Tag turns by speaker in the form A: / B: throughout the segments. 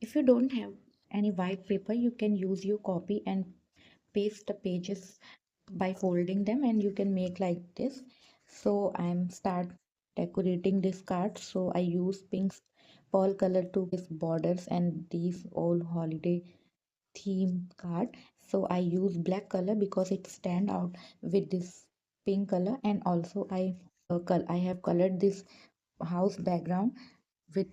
A: If you don't have any white paper, you can use your copy and paste the pages by folding them, and you can make like this. So I'm start decorating this card. So I use pink pearl color to this borders and these all holiday theme card. So I use black color because it stand out with this pink color, and also I have colored this house background with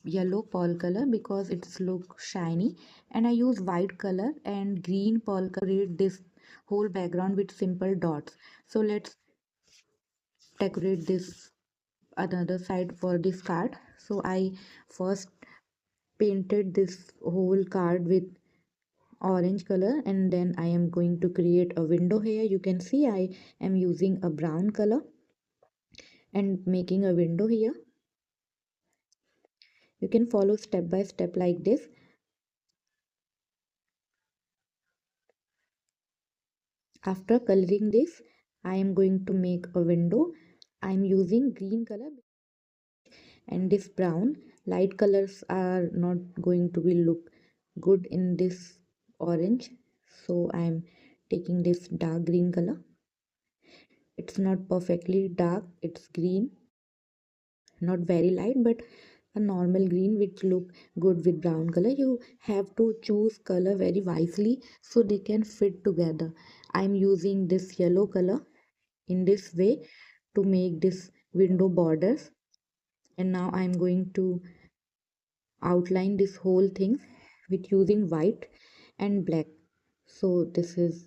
A: yellow pearl color because it's look shiny, and I use white color and green pearl color to decorate this whole background with simple dots. So let's decorate this another side for this card. So I first painted this whole card with orange color, and then I am going to create a window here. You can see I am using a brown color and making a window here. You can follow step by step like this. After coloring this, I am going to make a window. I am using green color, and this brown light colors are not going to be look good in this orange. So I am taking this dark green color. It's not perfectly dark, it's green, not very light, but a normal green which look good with brown color. You have to choose color very wisely so they can fit together. I'm using this yellow color in this way to make this window borders, and now I'm going to outline this whole thing with using white and black. So this is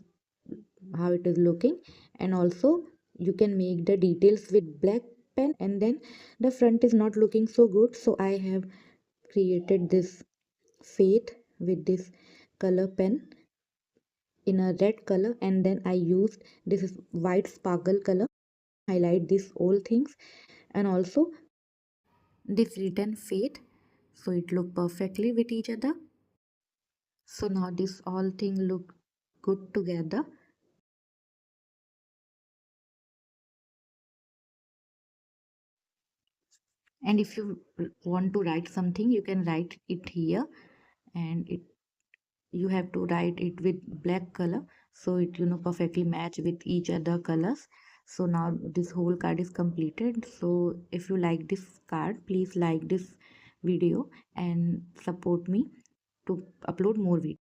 A: how it is looking, and also you can make the details with black pen, and then the front is not looking so good, so I have created this faith with this color pen in a red color, and then I used this is white sparkle color highlight these all things, and also this written faith, so it look perfectly with each other. So now this all thing look good together. And if you want to write something, you can write it here, and it you have to write it with black color so it perfectly match with each other colors. So now this whole card is completed. So if you like this card, please like this video and support me to upload more videos.